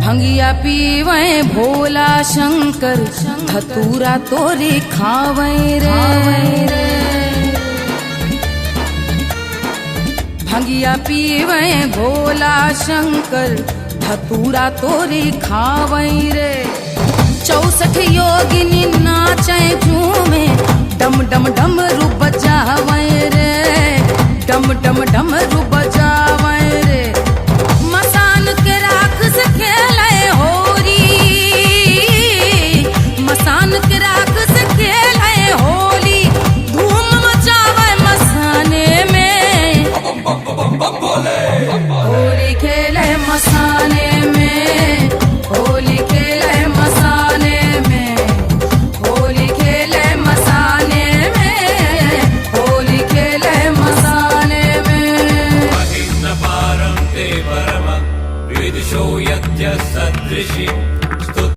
भंगिया पीवे भोला शंकर धतूरा तोरे खावे रे। भंगिया पीवे भोला शंकर धतूरा तोरे खावे रे। 64 योगिनी नाचे झूमे डम डम डमरू बजावे रे। डम डम डमरू बजावे रे। मसान के राख से खेले होरी। मसान के राख से खेले होली। धूम मचावे मसाने में। होली खेले मसाने में। होली खेले मसाने में। होली खेले मसाने में। होली खेले मसाने में। महिम्न पारं ते परम विदुषो यज्ञ सदृशि